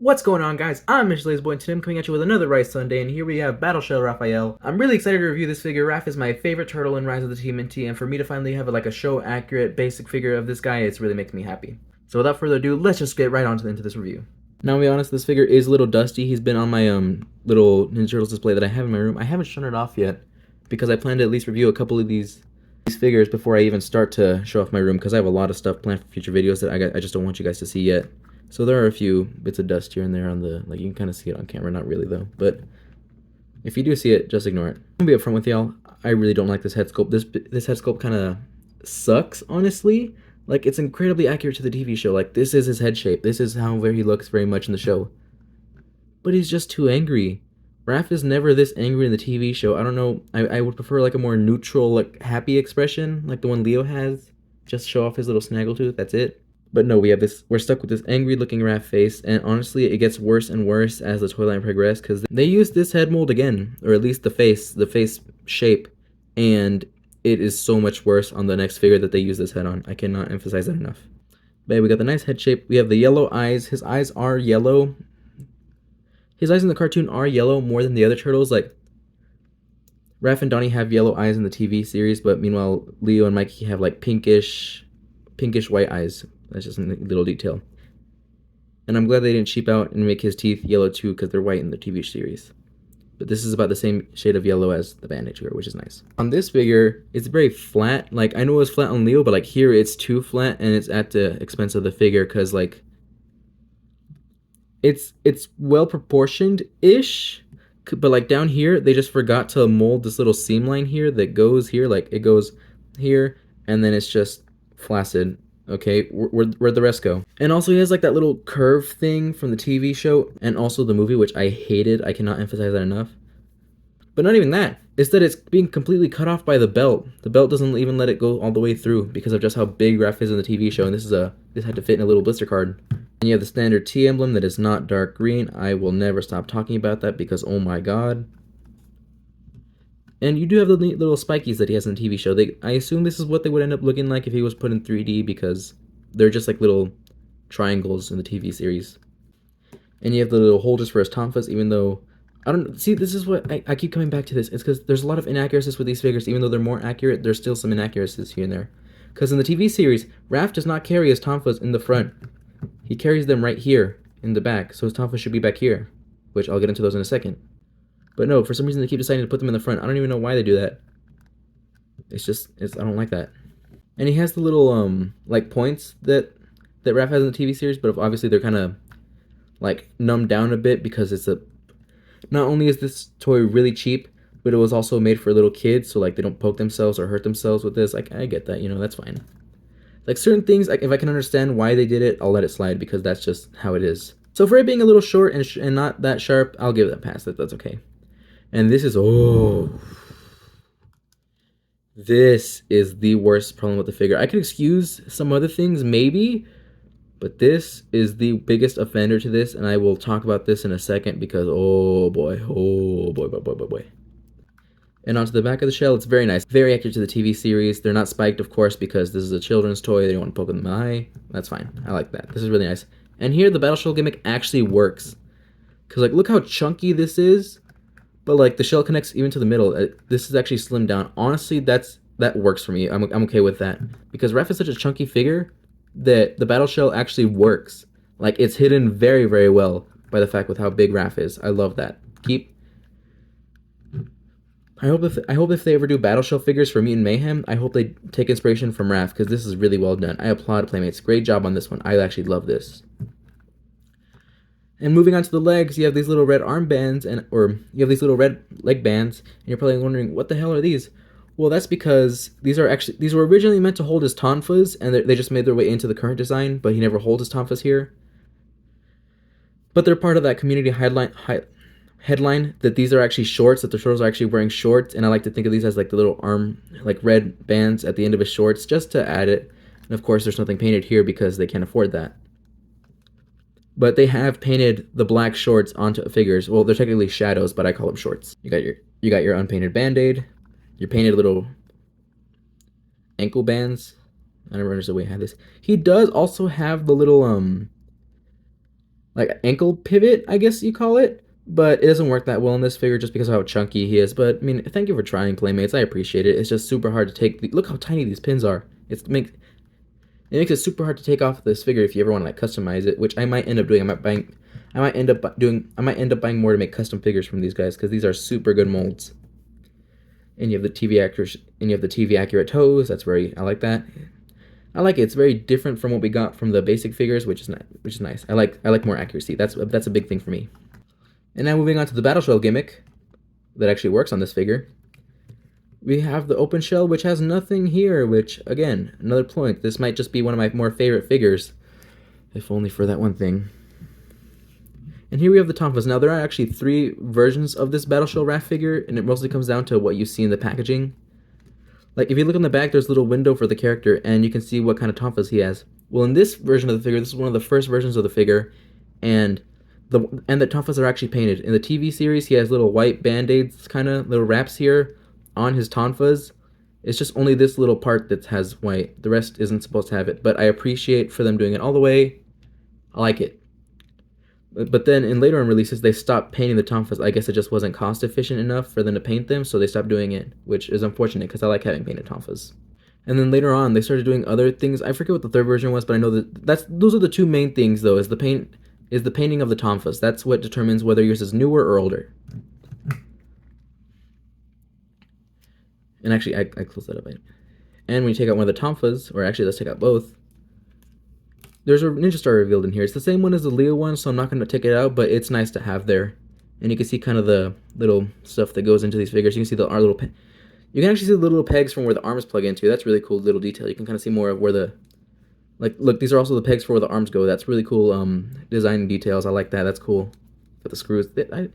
What's going on, guys? I'm Michelle's Boy, and today I'm coming at you with another Rise Sunday, and here we have Battleshell Raphael. I'm really excited to review this figure. Raph is my favorite turtle in Rise of the TMNT, and for me to finally have a show-accurate, basic figure of this guy, it really makes me happy. So without further ado, let's just get right on into this review. Now, to be honest, this figure is a little dusty. He's been on my little Ninja Turtles display that I have in my room. I haven't shown it off yet, because I plan to at least review a couple of these figures before I even start to show off my room, because I have a lot of stuff planned for future videos that I just don't want you guys to see yet. So there are a few bits of dust here and there on the, like, you can kind of see it on camera, not really though, but if you do see it, just ignore it. I'm gonna be upfront with y'all, I really don't like this head sculpt. This head sculpt kind of sucks, honestly. Like, it's incredibly accurate to the TV show. Like, this is his head shape. This is how he looks very much in the show. But he's just too angry. Raph is never this angry in the TV show. I don't know, I would prefer like a more neutral, like, happy expression, like the one Leo has. Just show off his little snaggletooth, that's it. But no, we're stuck with this angry looking Raph face, and honestly, it gets worse and worse as the toy line progresses, because they used this head mold again, or at least the face shape, and it is so much worse on the next figure that they use this head on. I cannot emphasize that enough. But yeah, we got the nice head shape, we have the yellow eyes. His eyes are yellow. His eyes in the cartoon are yellow more than the other turtles. Like, Raph and Donnie have yellow eyes in the TV series, but meanwhile, Leo and Mikey have like pinkish white eyes. That's just a little detail. And I'm glad they didn't cheap out and make his teeth yellow too, because they're white in the TV series. But this is about the same shade of yellow as the bandage figure, which is nice. On this figure, it's very flat. Like, I know it was flat on Leo, but like here it's too flat, and it's at the expense of the figure, because like it's well proportioned-ish, but like down here they just forgot to mold this little seam line here that goes here. Like, it goes here, and then it's just flaccid. Okay, where'd the rest go? And also he has like that little curve thing from the TV show and also the movie, which I hated. I cannot emphasize that enough. But not even that. It's that it's being completely cut off by the belt. The belt doesn't even let it go all the way through because of just how big Raph is in the TV show. And this had to fit in a little blister card. And you have the standard T emblem that is not dark green. I will never stop talking about that because, oh my god. And you do have the neat little spikies that he has in the TV show. I assume this is what they would end up looking like if he was put in 3D, because they're just like little triangles in the TV series. And you have the little holders for his tonfas, even though, I don't, see, this is what, I keep coming back to this. It's because there's a lot of inaccuracies with these figures. Even though they're more accurate, there's still some inaccuracies here and there. Because in the TV series, Raph does not carry his tonfas in the front. He carries them right here in the back, so his tonfas should be back here, which I'll get into those in a second. But no, for some reason they keep deciding to put them in the front. I don't even know why they do that. I don't like that. And he has the little, like, points that Raph has in the TV series, but obviously they're kind of, like, numbed down a bit because not only is this toy really cheap, but it was also made for little kids, so, like, they don't poke themselves or hurt themselves with this. Like, I get that, you know, that's fine. Like, certain things, like, if I can understand why they did it, I'll let it slide because that's just how it is. So for it being a little short and not that sharp, I'll give it a pass. That's okay. And this is, this is the worst problem with the figure. I could excuse some other things, maybe, but this is the biggest offender to this, and I will talk about this in a second because, oh boy, boy. And onto the back of the shell, it's very nice. Very accurate to the TV series. They're not spiked, of course, because this is a children's toy. They don't want to poke them in the eye. That's fine. I like that. This is really nice. And here, the battle shell gimmick actually works. Because, like, look how chunky this is. But, like, the shell connects even to the middle. This is actually slimmed down. Honestly, that works for me. I'm okay with that. Because Raph is such a chunky figure that the battle shell actually works. Like, it's hidden very, very well by the fact with how big Raph is. I love that. I hope if they ever do battle shell figures for Mutant Mayhem, I hope they take inspiration from Raph, because this is really well done. I applaud Playmates. Great job on this one. I actually love this. And moving on to the legs, you have these little red armbands, or you have these little red leg bands, and you're probably wondering, what the hell are these? Well, that's because these were originally meant to hold his tonfas, and they just made their way into the current design, but he never holds his tonfas here. But they're part of that community headline that these are actually shorts, that the turtles are actually wearing shorts, and I like to think of these as like the little arm, like red bands at the end of his shorts, just to add it. And of course, there's nothing painted here because they can't afford that. But they have painted the black shorts onto figures. Well, they're technically shadows, but I call them shorts. You got your unpainted band-aid, your painted little ankle bands. I never understood why he had this. He does also have the little like ankle pivot, I guess you call it. But it doesn't work that well in this figure just because of how chunky he is. But I mean, thank you for trying, Playmates. I appreciate it. It's just super hard to take. Look how tiny these pins are. It makes it super hard to take off this figure if you ever want to like customize it, which I might end up doing. I might end up buying more to make custom figures from these guys because these are super good molds. And you have the TV accurate toes. That's very, I like that. I like it. It's very different from what we got from the basic figures, which is nice. I like more accuracy. That's a big thing for me. And now moving on to the battle shell gimmick that actually works on this figure. We have the open shell, which has nothing here, which, again, another point. This might just be one of my more favorite figures, if only for that one thing. And here we have the Tonfas. Now, there are actually 3 versions of this battle shell Raph figure, and it mostly comes down to what you see in the packaging. Like, if you look on the back, there's a little window for the character, and you can see what kind of Tonfas he has. Well, in this version of the figure, this is one of the first versions of the figure, and the Tonfas are actually painted. In the TV series, he has little white band-aids, kind of, little wraps here on his Tonfas. It's just only this little part that has white. The rest isn't supposed to have it, but I appreciate for them doing it all the way. I like it. But then in later on releases, they stopped painting the Tonfas. I guess it just wasn't cost efficient enough for them to paint them, so they stopped doing it, which is unfortunate because I like having painted Tonfas. And then later on, they started doing other things. I forget what the 3rd version was, but I know that those are the 2 main things though. Is the painting of the Tonfas. That's what determines whether yours is newer or older. And actually, I closed that up. And when you take out one of the Tonfas, or actually let's take out both, there's a Ninja Star revealed in here. It's the same one as the Leo one, so I'm not going to take it out, but it's nice to have there. And you can see kind of the little stuff that goes into these figures. You can see our little you can actually see the little pegs from where the arms plug into. That's really cool little detail. You can kind of see more of where the, like, look, these are also the pegs for where the arms go. That's really cool design details. I like that. That's cool. But the screws, kind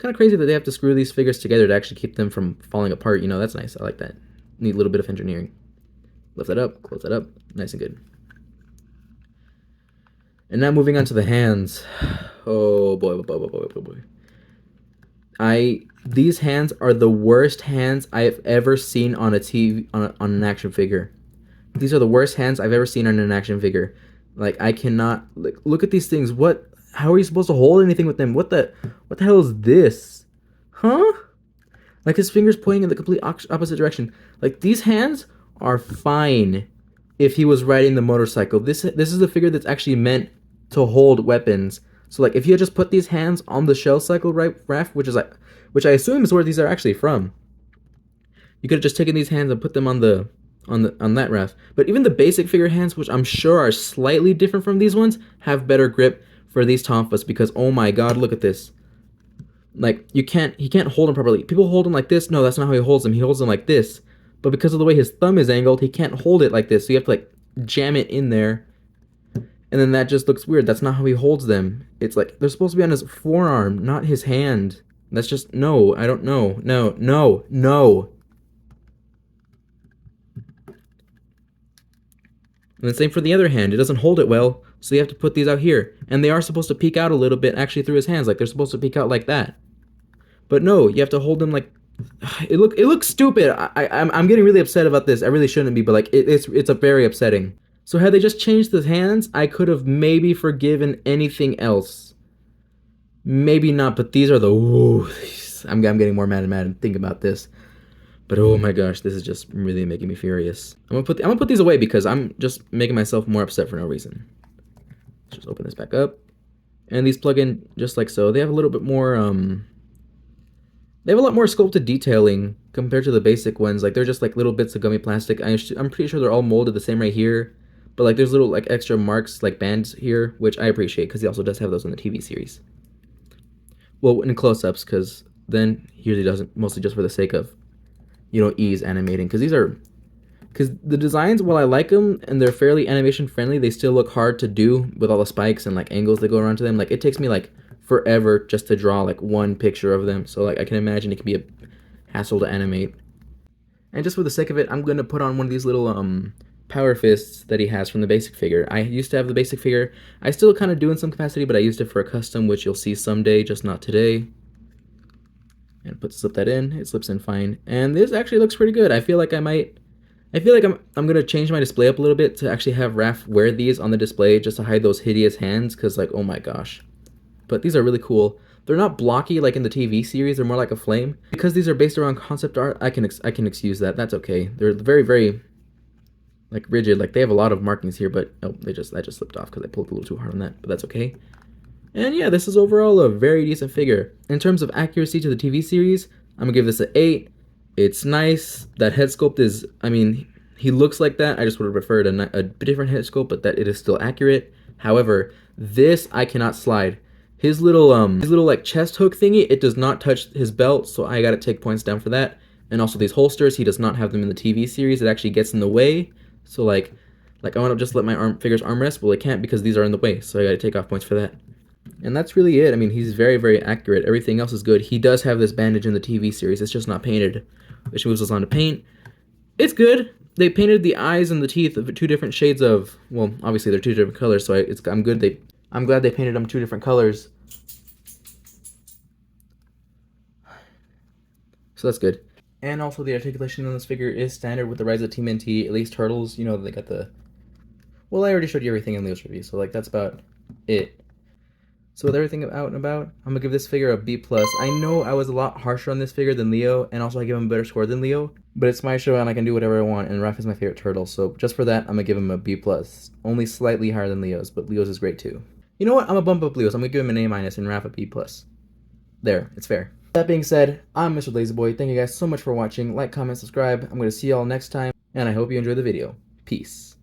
of crazy that they have to screw these figures together to actually keep them from falling apart. You know, that's nice. I like that. Neat little bit of engineering. Lift that up, close that up. Nice and good. And now moving on to the hands. Oh boy, these hands are the worst hands I have ever seen on a TV on an action figure. These are the worst hands I've ever seen on an action figure. Like, I cannot, like, look at these things. How are you supposed to hold anything with them? What the hell is this? Huh? Like, his fingers pointing in the complete opposite direction. Like, these hands are fine if he was riding the motorcycle. This is a figure that's actually meant to hold weapons. So, like, if you had just put these hands on the shell cycle Raph, which I assume is where these are actually from, you could have just taken these hands and put them on that Raph. But even the basic figure hands, which I'm sure are slightly different from these ones, have better grip for these Tonfas because, oh my god, look at this. Like, he can't hold them properly. People hold him like this. No, that's not how he holds them. He holds them like this. But because of the way his thumb is angled, he can't hold it like this. So you have to, like, jam it in there. And then that just looks weird. That's not how he holds them. It's like, they're supposed to be on his forearm, not his hand. That's just, no, I don't know. No. And the same for the other hand. It doesn't hold it well, so you have to put these out here. And they are supposed to peek out a little bit actually through his hands. Like, they're supposed to peek out like that. But no, you have to hold them like... It looks stupid. I'm getting really upset about this. I really shouldn't be, but like it's a very upsetting. So had they just changed the hands, I could have maybe forgiven anything else. Maybe not, but these are the... Ooh, I'm getting more mad and thinking about this. But oh my gosh, this is just really making me furious. I'm gonna put these away because I'm just making myself more upset for no reason. Let's just open this back up. And these plug in just like so. They have a little bit more they have a lot more sculpted detailing compared to the basic ones. Like, they're just like little bits of gummy plastic. I'm pretty sure they're all molded the same right here. But like, there's little like extra marks, like bands here, which I appreciate because he also does have those in the TV series. Well, in close-ups, because then he usually doesn't, mostly just for the sake of, you know, ease animating. Because the designs, while I like them and they're fairly animation friendly, they still look hard to do with all the spikes and like angles that go around to them. Like, it takes me like forever just to draw like one picture of them. So like, I can imagine it can be a hassle to animate. And just for the sake of it, I'm going to put on one of these little power fists that he has from the basic figure. I used to have the basic figure. I still kind of do in some capacity, but I used it for a custom, which you'll see someday, just not today. And slip that in. It slips in fine. And this actually looks pretty good. I feel like I might I feel like I'm gonna change my display up a little bit to actually have Raph wear these on the display just to hide those hideous hands, because like, oh my gosh. But these are really cool. They're not blocky like in the TV series, they're more like a flame. Because these are based around concept art, I can excuse that. That's okay. They're very like rigid. Like they have a lot of markings here, but oh, that just slipped off because I pulled a little too hard on that, but that's okay. And yeah, this is overall a very decent figure. In terms of accuracy to the TV series, I'm gonna give this an 8. It's nice. That head sculpt is, I mean, he looks like that. I just would have preferred a different head sculpt, but that it is still accurate. However, this I cannot slide. His little like chest hook thingy, it does not touch his belt, so I gotta take points down for that. And also these holsters, he does not have them in the TV series. It actually gets in the way. So like I want to just let my figure's armrest, well, I can't because these are in the way, so I gotta take off points for that. And that's really it. I mean, he's very accurate. Everything else is good. He does have this bandage in the TV series. It's just not painted, which moves us on to paint. It's good. They painted the eyes and the teeth of 2 different shades of, well, obviously they're 2 different colors, so I'm good. I'm glad they painted them 2 different colors. So that's good. And also the articulation on this figure is standard with the Rise of TMNT, at least Turtles. You know, they got the... Well, I already showed you everything in Leo's review, so like that's about it. So with everything out and about, I'm gonna give this figure a B+. I know I was a lot harsher on this figure than Leo, and also I give him a better score than Leo, but it's my show and I can do whatever I want, and Raph is my favorite turtle, so just for that, I'm gonna give him a B+. Only slightly higher than Leo's, but Leo's is great too. You know what? I'm gonna bump up Leo's. I'm gonna give him an A- and Raph a B+. There, it's fair. That being said, I'm Mr. Lazyboy. Thank you guys so much for watching. Like, comment, subscribe. I'm gonna see y'all next time, and I hope you enjoyed the video. Peace.